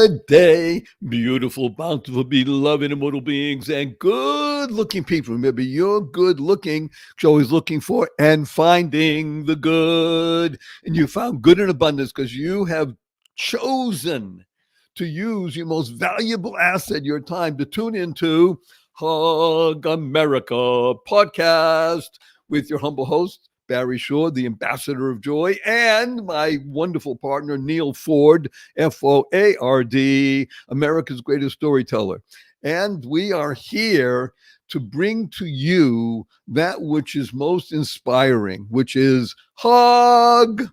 Good day, beautiful, bountiful, beloved, immortal beings, and good-looking people. Remember, you're good-looking. You're always looking for and finding the good. And you found good in abundance because you have chosen to use your most valuable asset, your time, to tune into Hug America podcast with your humble host, Barry Shore, the ambassador of joy, and my wonderful partner, Neal Foard, Foard, America's greatest storyteller. And we are here to bring to you that which is most inspiring, which is HUG.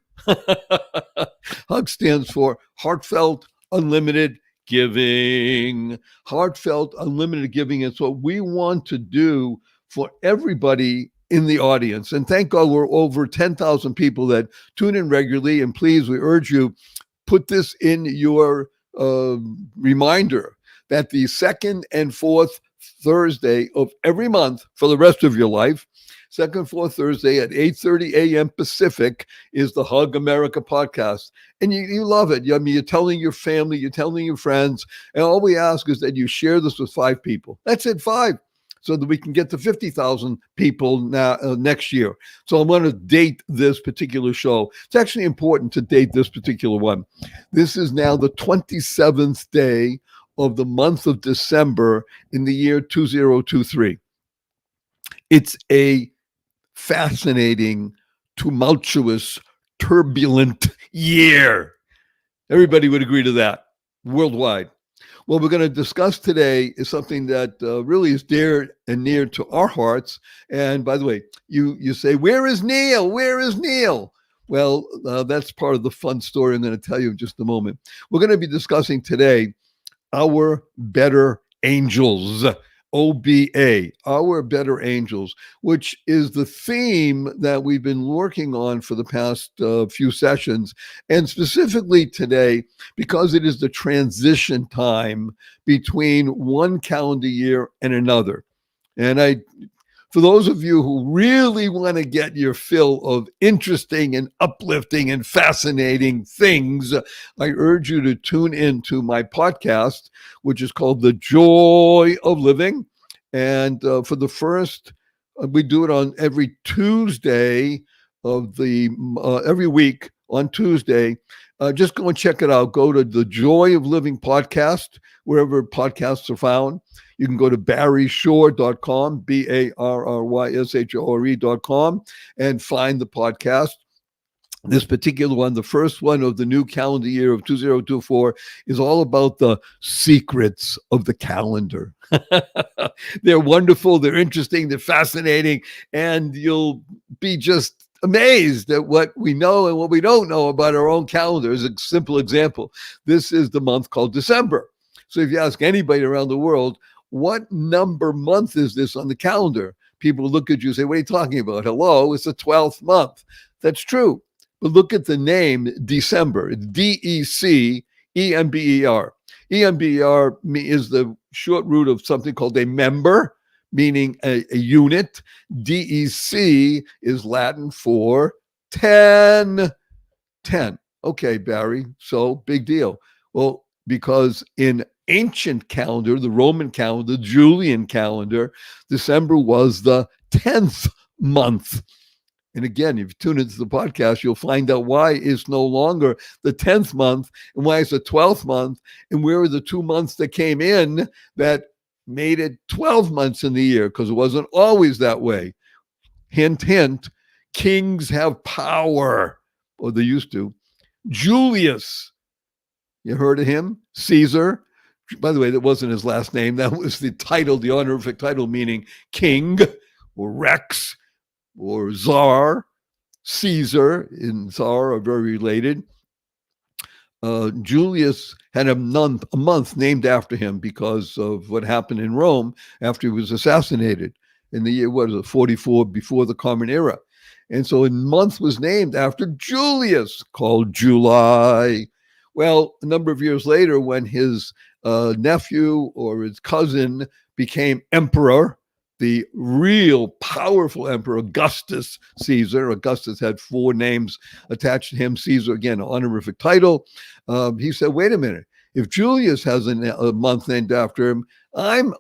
HUG stands for Heartfelt Unlimited Giving. Heartfelt Unlimited Giving is what we want to do for everybody in the audience. And thank God we're over 10,000 people that tune in regularly. And please, we urge you, put this in your reminder that the second and fourth Thursday of every month for the rest of your life, second and fourth Thursday at 8:30 a.m. Pacific is the Hug America podcast. And you love it. I mean, you're telling your family, you're telling your friends. And all we ask is that you share this with 5 people. That's it, 5. So that we can get to 50,000 people next year. So I'm going to date this particular show. It's actually important to date this particular one. This is now the 27th day of the month of December in the year 2023. It's a fascinating, tumultuous, turbulent year. Everybody would agree to that worldwide. What we're going to discuss today is something that really is dear and near to our hearts. And by the way, you say, where is Neal? Where is Neal? Well, that's part of the fun story I'm going to tell you in just a moment. We're going to be discussing today our better angels. OBA, Our Better Angels, which is the theme that we've been working on for the past few sessions, and specifically today, because it is the transition time between one calendar year and another. And for those of you who really want to get your fill of interesting and uplifting and fascinating things, I urge you to tune into my podcast, which is called The Joy of Living. And for the first, we do it on every Tuesday of the every week on Tuesday. Just go and check it out. Go to the Joy of Living podcast, wherever podcasts are found. You can go to barryshore.com, barryshore.com, and find the podcast. This particular one, the first one of the new calendar year of 2024, is all about the secrets of the calendar. They're wonderful, they're interesting, they're fascinating, and you'll be just amazed at what we know and what we don't know about our own calendar. As a simple example, this is the month called December. So if you ask anybody around the world, what number month is this on the calendar? People look at you and say, what are you talking about? Hello, it's the 12th month. That's true. But look at the name December. It's December. Ember. Is the short root of something called a member, meaning a unit. DEC is Latin for 10. 10. Okay, Barry, so big deal. Well, because in ancient calendar, the Roman calendar, the Julian calendar, December was the 10th month. And again, if you tune into the podcast, you'll find out why it's no longer the 10th month and why it's the 12th month, and where are the 2 months that came in that made it 12 months in the year, because it wasn't always that way. Hint, hint, kings have power, or they used to. Julius, you heard of him? Caesar. By the way, that wasn't his last name. That was the title, the honorific title, meaning king or Rex or Tsar. Caesar and Tsar are very related. Julius had a month named after him because of what happened in Rome after he was assassinated in the year, 44 before the Common Era. And so a month was named after Julius, called July. Well, a number of years later, when his nephew or his cousin became emperor, the real powerful emperor, Augustus Caesar. Augustus had 4 names attached to him. Caesar, again, an honorific title. He said, wait a minute. If Julius has a month named after him, I'm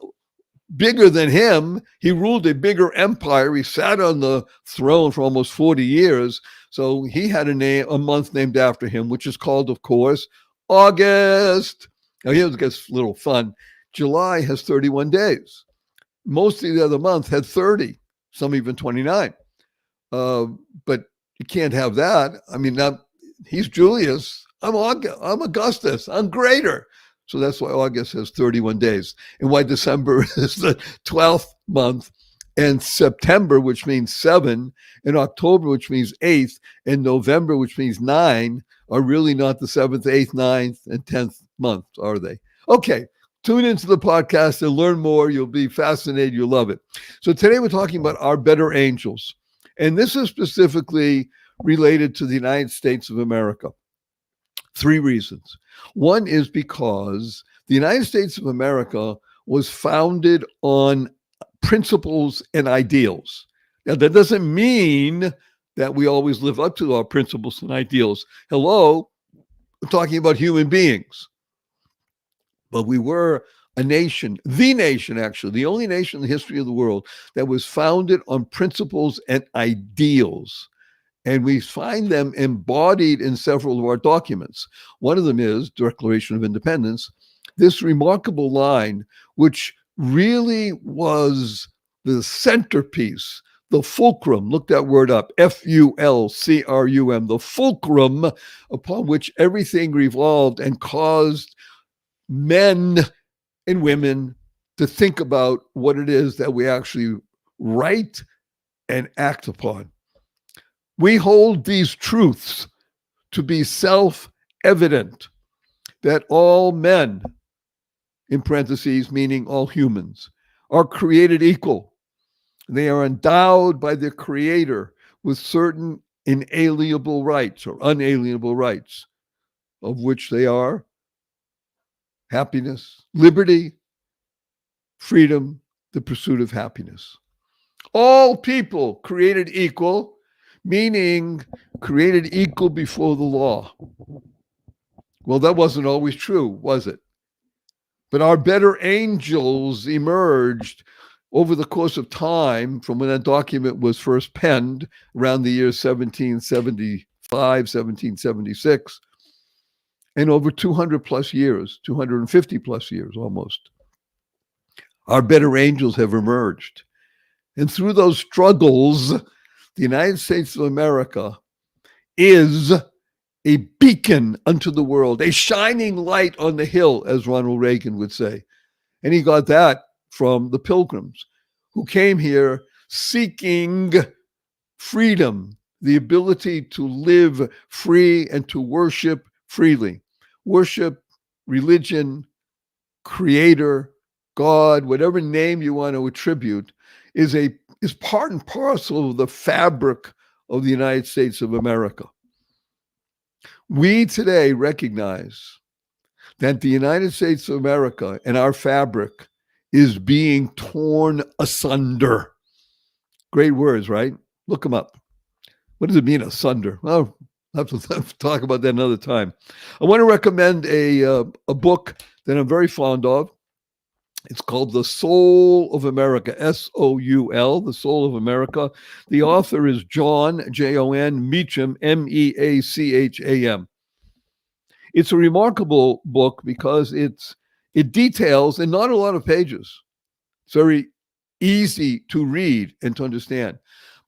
bigger than him. He ruled a bigger empire. He sat on the throne for almost 40 years. So he had a month named after him, which is called, of course, August. Now, here it gets a little fun. July has 31 days. Most of the other month had 30, some even 29. But you can't have that. I mean, now he's Julius. I'm Augustus. I'm greater. So that's why August has 31 days, and why December is the 12th month, and September, which means 7, and October, which means 8th, and November, which means 9, are really not the 7th, 8th, 9th, and 10th month, are they? Okay, tune into the podcast and learn more. You'll be fascinated. You'll love it. So today we're talking about our better angels, and this is specifically related to the United States of America. 3 reasons. One is because the United States of America was founded on principles and ideals. Now, that doesn't mean that we always live up to our principles and ideals. Hello, we're talking about human beings. But we were a nation, the nation, actually, the only nation in the history of the world that was founded on principles and ideals. And we find them embodied in several of our documents. One of them is Declaration of Independence, this remarkable line, which really was the centerpiece, the fulcrum, look that word up, Fulcrum, the fulcrum upon which everything revolved and caused men and women to think about what it is that we actually write and act upon. We hold these truths to be self-evident, that all men, in parentheses, meaning all humans, are created equal. They are endowed by their Creator with certain inalienable rights or unalienable rights, of which they are happiness, liberty, freedom, the pursuit of happiness. All people created equal, meaning created equal before the law. Well, that wasn't always true, was it? But our better angels emerged over the course of time from when that document was first penned around the year 1775, 1776, and over 200 plus years, 250 plus years almost. Our better angels have emerged. And through those struggles, the United States of America is a beacon unto the world, a shining light on the hill, as Ronald Reagan would say. And he got that from the Pilgrims, who came here seeking freedom, the ability to live free and to worship freely. Worship, religion, Creator, God, whatever name you want to attribute, is part and parcel of the fabric of the United States of America. We today recognize that the United States of America and our fabric is being torn asunder. Great words, right? Look them up. What does it mean, asunder? Well, I'll have to talk about that another time. I want to recommend a book that I'm very fond of. It's called The Soul of America, S-O-U-L, The Soul of America. The author is John, Jon Meacham, M-E-A-C-H-A-M. It's a remarkable book because it details, in not a lot of pages, it's very easy to read and to understand,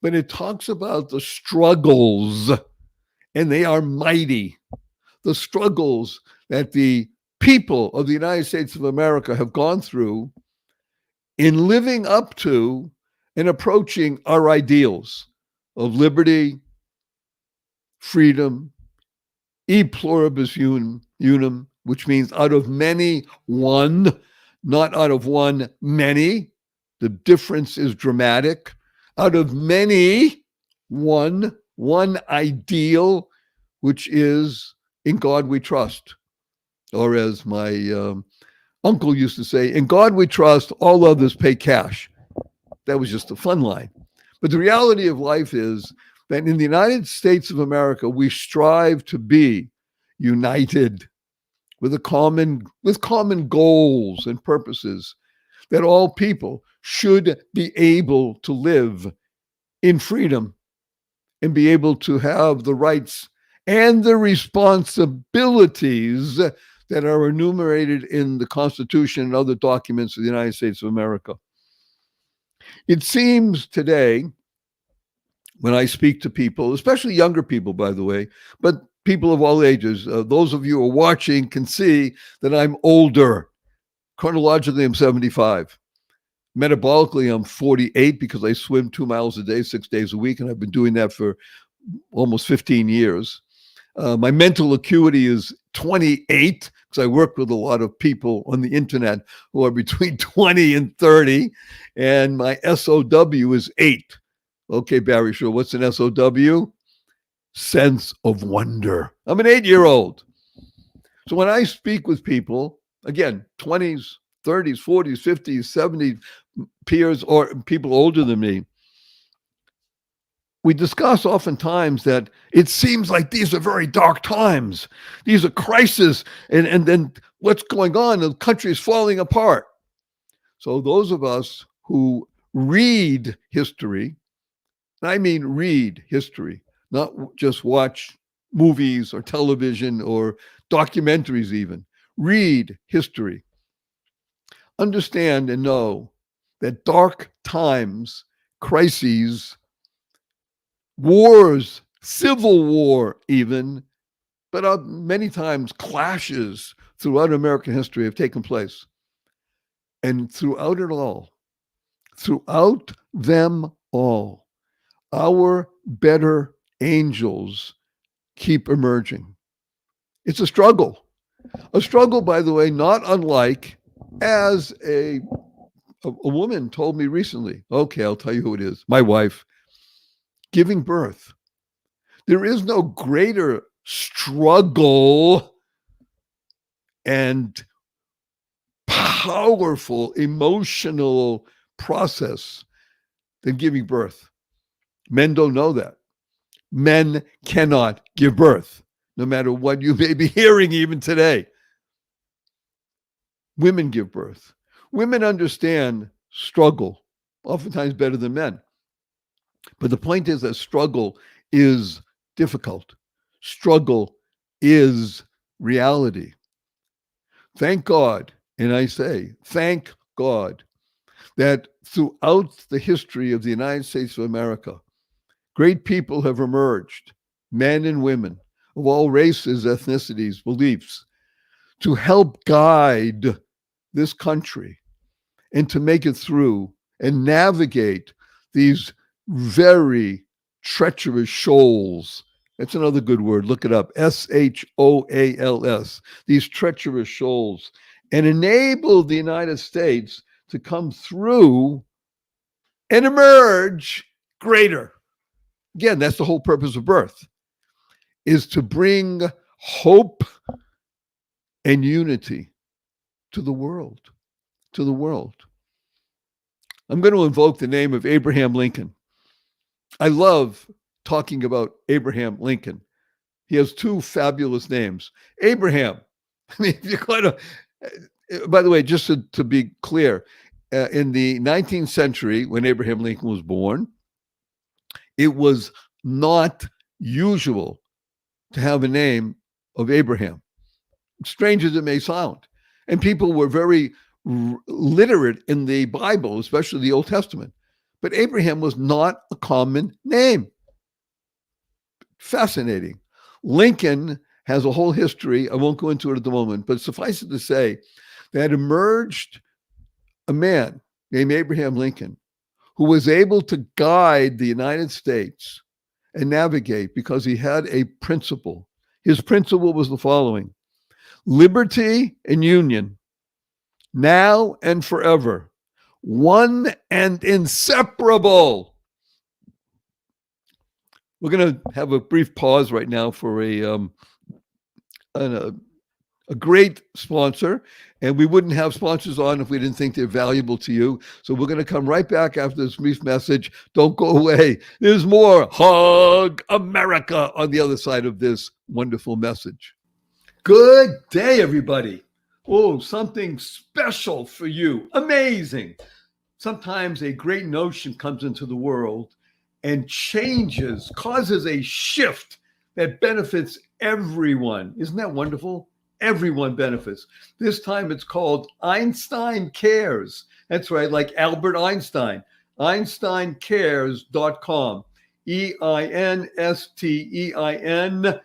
but it talks about the struggles, and they are mighty, the struggles that the people of the United States of America have gone through in living up to and approaching our ideals of liberty, freedom, e pluribus unum, which means out of many, one, not out of one, many. The difference is dramatic. Out of many, one ideal, which is in God we trust. Or as my uncle used to say, in God we trust, all others pay cash. That was just a fun line. But the reality of life is that in the United States of America, we strive to be united, with common goals and purposes, that all people should be able to live in freedom and be able to have the rights and the responsibilities that are enumerated in the Constitution and other documents of the United States of America. It seems today, when I speak to people, especially younger people, by the way, but people of all ages, those of you who are watching can see that I'm older. Chronologically, I'm 75. Metabolically, I'm 48 because I swim 2 miles a day, 6 days a week, and I've been doing that for almost 15 years. My mental acuity is 28 because I work with a lot of people on the internet who are between 20 and 30, and my SOW is 8. Okay, Barry, sure. What's an SOW? Sense of wonder. I'm an 8-year-old. So when I speak with people, again, 20s, 30s, 40s, 50s, 70s, peers or people older than me, we discuss oftentimes that it seems like these are very dark times. These are crises, and then what's going on? The country is falling apart. So those of us who read history, and I mean read history, not just watch movies or television or documentaries even, read history, understand and know that dark times, crises, wars, civil war even, but many times clashes throughout American history have taken place. And throughout it all, throughout them all, our better angels keep emerging. It's a struggle, by the way, not unlike as a woman told me recently. Okay, I'll tell you who it is. My wife. Giving birth. There is no greater struggle and powerful emotional process than giving birth. Men don't know that. Men cannot give birth, no matter what you may be hearing even today. Women give birth. Women understand struggle, oftentimes better than men. But the point is that struggle is difficult. Struggle is reality. Thank God, and I say, thank God, that throughout the history of the United States of America, great people have emerged, men and women of all races, ethnicities, beliefs, to help guide this country and to make it through and navigate these very treacherous shoals. That's another good word. Look it up. SHOALS. These treacherous shoals, and enable the United States to come through and emerge greater. Again, that's the whole purpose of birth, is to bring hope and unity to the world. To the world. I'm going to invoke the name of Abraham Lincoln. I love talking about Abraham Lincoln. He has two fabulous names. Abraham. I mean, you're going to, by the way, just to be clear, in the 19th century, when Abraham Lincoln was born, it was not usual to have a name of Abraham, strange as it may sound. And people were very literate in the Bible, especially the Old Testament. But Abraham was not a common name. Fascinating. Lincoln has a whole history. I won't go into it at the moment, but suffice it to say that emerged a man named Abraham Lincoln who was able to guide the United States and navigate because he had a principle. His principle was the following: liberty and union, now and forever, one and inseparable. We're going to have a brief pause right now for a great sponsor, and we wouldn't have sponsors on if we didn't think they're valuable to you. So we're going to come right back after this brief message. Don't go away. There's more Hug America on the other side of this wonderful message. Good day, everybody. Oh, something special for you. Amazing. Sometimes a great notion comes into the world and changes, causes a shift that benefits everyone. Isn't that wonderful? Everyone benefits. This time it's called Einstein Cares. That's right, like Albert Einstein. EinsteinCares.com. EinsteinCares,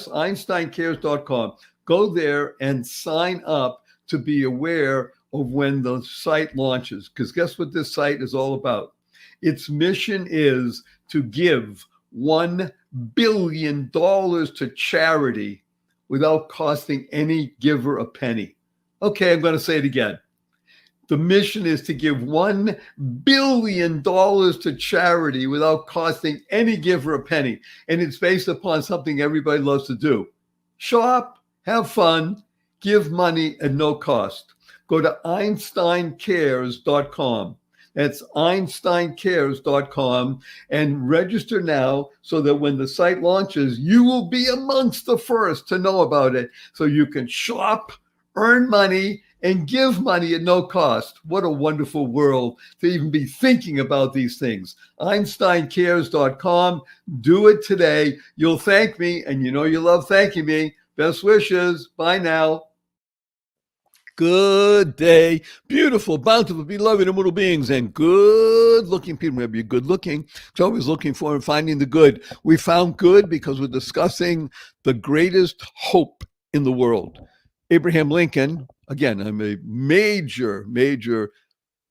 EinsteinCares.com. Go there and sign up to be aware of when the site launches. Because guess what this site is all about? Its mission is to give $1 billion to charity without costing any giver a penny. Okay, I'm going to say it again. The mission is to give $1 billion to charity without costing any giver a penny. And it's based upon something everybody loves to do. Shop, have fun, give money at no cost. Go to EinsteinCares.com. That's EinsteinCares.com and register now so that when the site launches, you will be amongst the first to know about it. So you can shop, earn money, and give money at no cost. What a wonderful world to even be thinking about these things. EinsteinCares.com. Do it today. You'll thank me, and you know you love thanking me. Best wishes. Bye now. Good day, beautiful, bountiful, beloved immortal beings, and good-looking people. Remember, you're good-looking. It's always looking for and finding the good. We found good because we're discussing the greatest hope in the world. Abraham Lincoln, again, I'm a major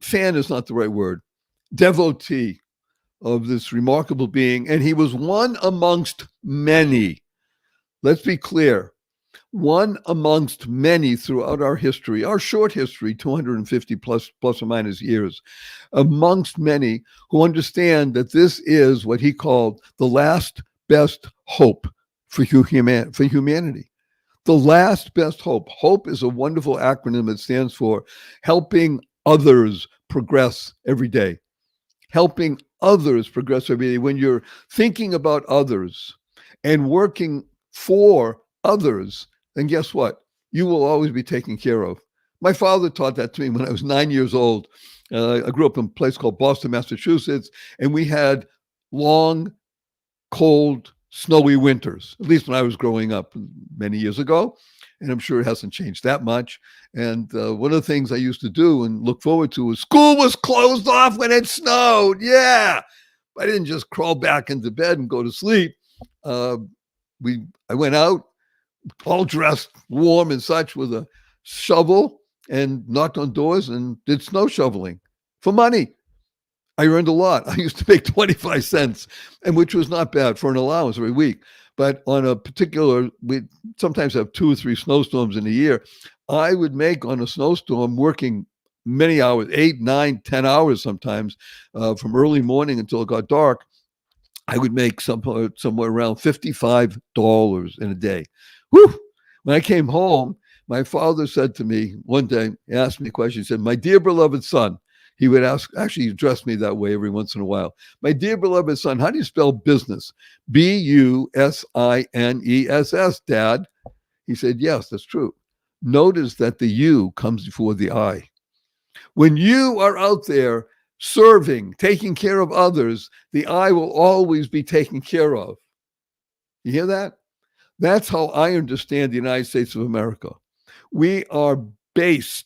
fan is not the right word, devotee of this remarkable being, and he was one amongst many. Let's be clear. One amongst many throughout our history, our short history, 250 plus or minus years, amongst many who understand that this is what he called the last best hope for humanity. The last best hope. Hope is a wonderful acronym that stands for helping others progress every day. Helping others progress every day. When you're thinking about others and working for others, then guess what? You will always be taken care of. My father taught that to me when I was 9 years old. I grew up in a place called Boston, Massachusetts, and we had long, cold, snowy winters, at least when I was growing up many years ago. And I'm sure it hasn't changed that much. And one of the things I used to do and look forward to was school was closed off when it snowed. Yeah. I didn't just crawl back into bed and go to sleep. I went out, all dressed, warm and such, with a shovel and knocked on doors and did snow shoveling for money. I earned a lot. I used to make 25 cents, and which was not bad for an allowance every week. But on a particular, we sometimes have 2 or 3 snowstorms in a year. I would make on a snowstorm working many hours, 8, 9, 10 hours sometimes, from early morning until it got dark. I would make somewhere around $55 in a day. Whew! When I came home, my father said to me one day, he asked me a question. He said, "My dear beloved son," he would ask, actually, he addressed me that way every once in a while. "My dear beloved son, how do you spell business?" Business, Dad. He said, "Yes, that's true. Notice that the U comes before the I. When you are out there serving, taking care of others, the I will always be taken care of." You hear that? That's how I understand the United States of America. We base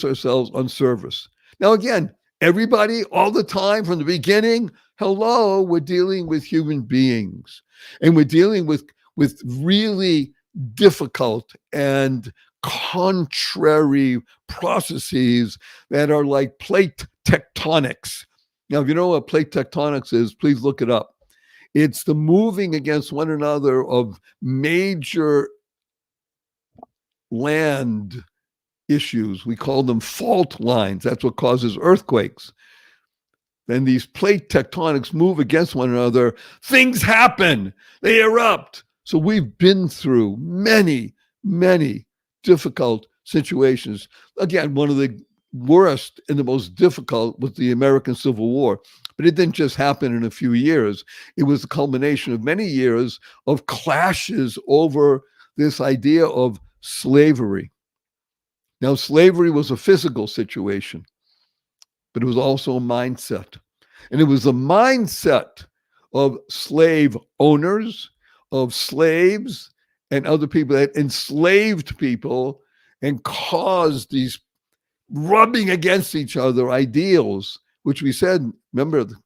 ourselves on service. Now, again, everybody, all the time, from the beginning, hello, we're dealing with human beings. And we're dealing with really difficult and contrary processes that are like plate tectonics. Now, if you know what plate tectonics is, please look it up. It's the moving against one another of major land issues. We call them fault lines. That's what causes earthquakes. Then these plate tectonics move against one another. Things happen. They erupt. So we've been through many difficult situations. Again, one of the worst and the most difficult was the American Civil War, But it didn't just happen in a few years. It was the culmination of many years of clashes over this idea of slavery. Now, slavery was a physical situation, but it was also a mindset. And it was the mindset of slave owners, of slaves, and other people that enslaved people and caused these rubbing against each other ideals, which we said, remember the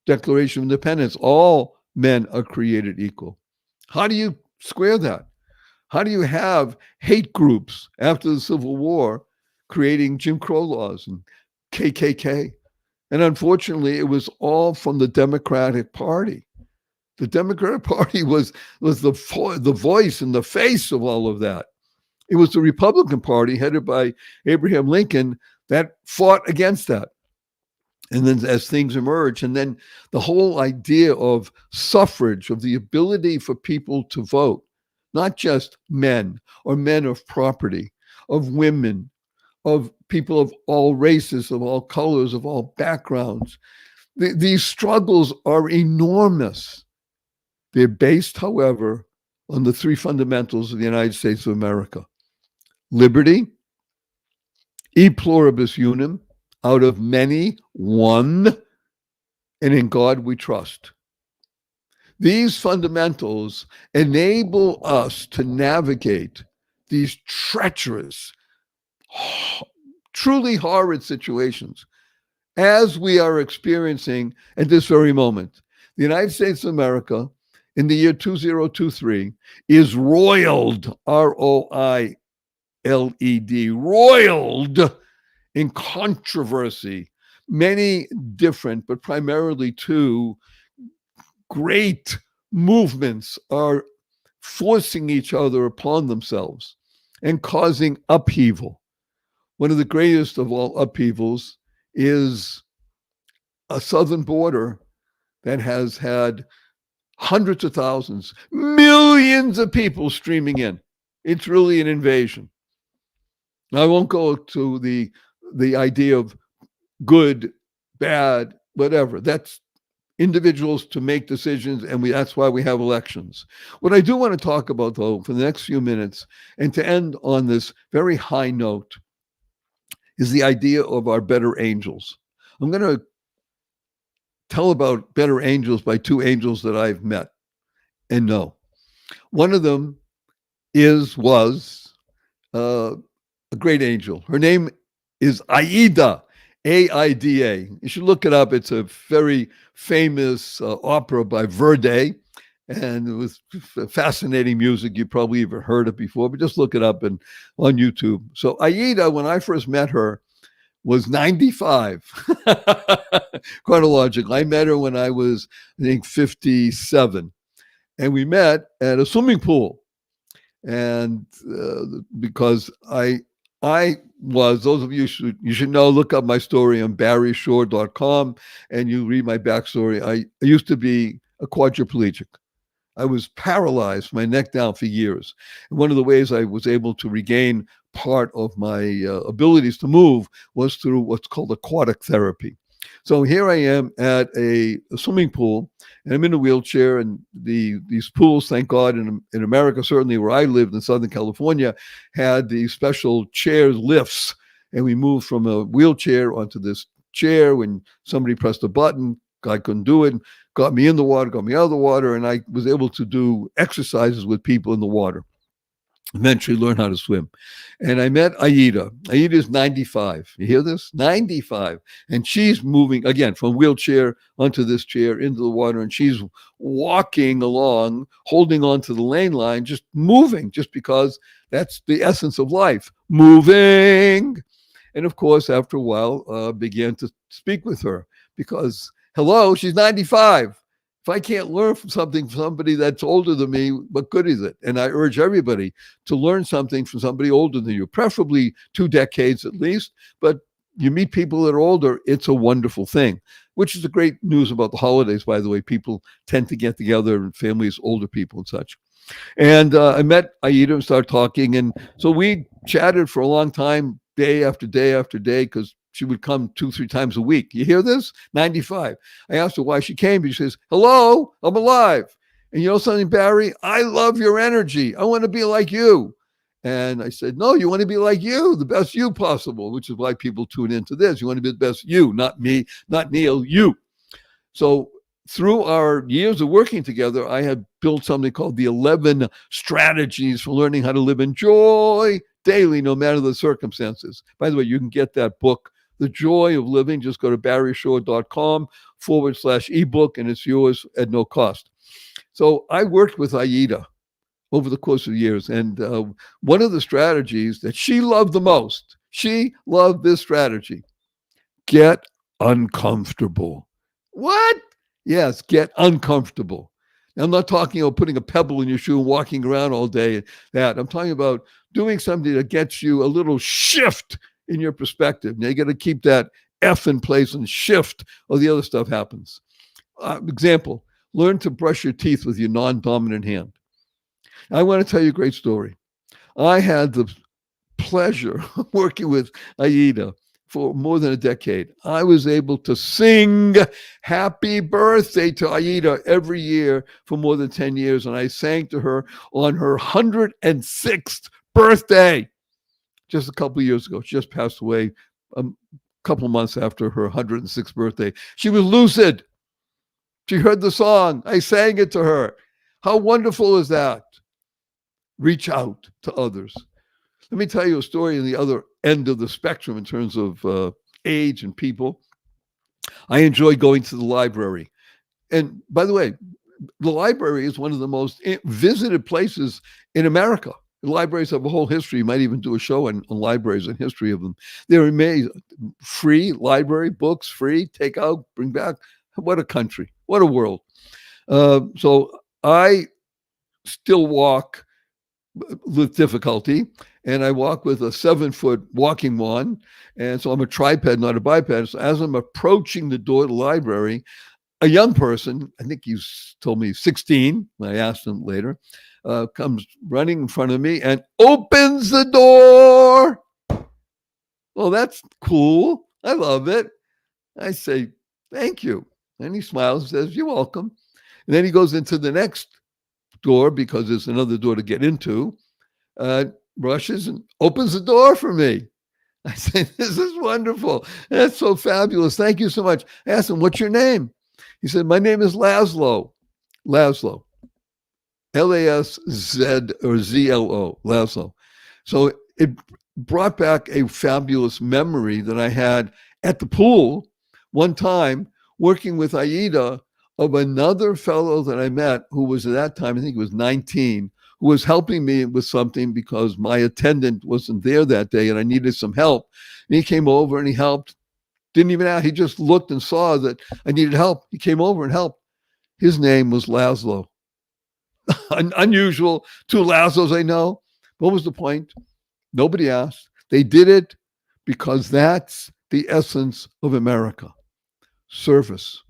Declaration of Independence, all men are created equal. How do you square that? How do you have hate groups after the Civil War creating Jim Crow laws and KKK? And unfortunately, it was all from the Democratic Party. The Democratic Party was the voice and the face of all of that. It was the Republican Party, headed by Abraham Lincoln, that fought against that. And then as things emerge, and then the whole idea of suffrage, of the ability for people to vote, not just men or men of property, of women, of people of all races, of all colors, of all backgrounds. These struggles are enormous. They're based, however, on the three fundamentals of the United States of America: liberty, e pluribus unum, out of many, one, and in God we trust. These fundamentals enable us to navigate these treacherous, truly horrid situations as we are experiencing at this very moment. The United States of America in the year 2023 is roiled, R-O-I-L-E-D, roiled in controversy. Many different, but primarily two great movements are forcing each other upon themselves and causing upheaval. One of the greatest of all upheavals is a southern border that has had hundreds of thousands, millions of people streaming in. It's really an invasion. I won't go to the idea of good, bad, whatever. That's individuals to make decisions, and that's why we have elections. What I do want to talk about, though, for the next few minutes, and to end on this very high note, is the idea of our better angels. I'm going to tell about better angels by two angels that I've met and know. One of them was a great angel. Her name is Aida, A-I-D-A. You should look it up. It's a very famous opera by Verdi, and it was fascinating music. You probably even heard it before, but just look it up on YouTube. So Aida, when I first met her, was 95. Chronological. I met her when I was, I think, 57. And we met at a swimming pool. And because I was, those of you should know, look up my story on barryshore.com and you read my backstory. I used to be a quadriplegic. I was paralyzed from my neck down for years. And one of the ways I was able to regain part of my abilities to move was through what's called aquatic therapy. So here I am at a swimming pool, and I'm in a wheelchair, and these pools, thank God, in America, certainly where I lived in Southern California, had these special chairs, lifts, and we moved from a wheelchair onto this chair. When somebody pressed a button, I couldn't do it, got me in the water, got me out of the water, and I was able to do exercises with people in the water. Eventually learn how to swim. And I met Aida. Aida is 95. You hear this? 95. And she's moving, again, from wheelchair onto this chair into the water, and she's walking along, holding on to the lane line, just moving, just because that's the essence of life, moving. And of course, after a while, began to speak with her because, hello, she's 95. If I can't learn from somebody that's older than me, what good is it? And I urge everybody to learn something from somebody older than you, preferably 2 decades at least. But you meet people that are older, it's a wonderful thing, which is the great news about the holidays, by the way. People tend to get together, and families, older people and such. And I met Aida and started talking. And so we chatted for a long time, day after day after day, because she would come 2-3 times a week. You hear this? 95. I asked her why she came. She says, hello, I'm alive. And you know something, Barry? I love your energy. I want to be like you. And I said, no, you want to be like you, the best you possible, which is why people tune into this. You want to be the best you, not me, not Neal, you. So through our years of working together, I had built something called the 11 strategies for learning how to live in joy daily, no matter the circumstances. By the way, you can get that book, The Joy of Living. Just go to barryshore.com/ebook, and it's yours at no cost. So I worked with Aida over the course of years. And one of the strategies that she loved the most, she loved this strategy: get uncomfortable. What? Yes, get uncomfortable. Now, I'm not talking about putting a pebble in your shoe and walking around all day. That I'm talking about doing something that gets you a little shift in your perspective. Now, you got to keep that F in place and shift, or the other stuff happens. Example, learn to brush your teeth with your non-dominant hand. I want to tell you a great story. I had the pleasure of working with Aida for more than a decade. I was able to sing happy birthday to Aida every year for more than 10 years. And I sang to her on her 106th birthday just a couple of years ago. She just passed away a couple of months after her 106th birthday. She was lucid. She heard the song. I sang it to her. How wonderful is that? Reach out to others. Let me tell you a story on the other end of the spectrum in terms of age and people. I enjoy going to the library. And by the way, the library is one of the most visited places in America. The libraries have a whole history. You might even do a show on libraries and history of them. They're amazing. Free library, books, free, take out, bring back. What a country. What a world. So I still walk with difficulty, and I walk with a 7-foot walking wand. And so I'm a triped, not a biped. So as I'm approaching the door of the library, a young person, I think he's told me 16, I asked him later, comes running in front of me and opens the door. Well, that's cool. I love it. I say, thank you. And he smiles and says, you're welcome. And then he goes into the next door, because there's another door to get into, rushes and opens the door for me. I say, this is wonderful. That's so fabulous. Thank you so much. I asked him, what's your name? He said, my name is Laszlo. Laszlo. L-A-S-Z or Z-L-O. Laszlo. So it brought back a fabulous memory that I had at the pool one time working with Aida, of another fellow that I met who was at that time, I think he was 19, who was helping me with something because my attendant wasn't there that day and I needed some help. And he came over and he helped. Didn't even ask. He just looked and saw that I needed help. He came over and helped. His name was Laszlo. Unusual. 2 Laszlos I know. What was the point? Nobody asked. They did it because that's the essence of America. Service.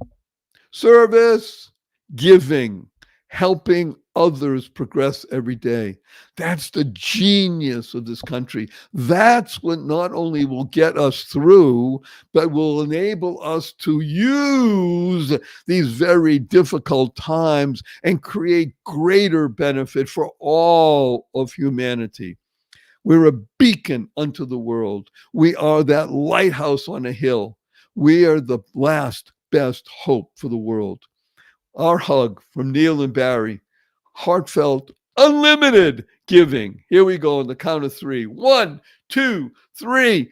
Service, giving, helping others progress every day. That's the genius of this country. That's what not only will get us through, but will enable us to use these very difficult times and create greater benefit for all of humanity. We're a beacon unto the world. We are that lighthouse on a hill. We are the last best hope for the world. Our hug from Neal and Barry, heartfelt, unlimited giving. Here we go on the count of 3. 1, 2, 3.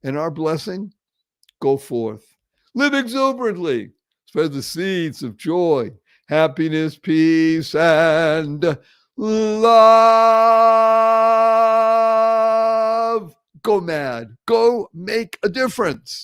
And our blessing, go forth. Live exuberantly. Spread the seeds of joy, happiness, peace, and love. Go mad. Go make a difference.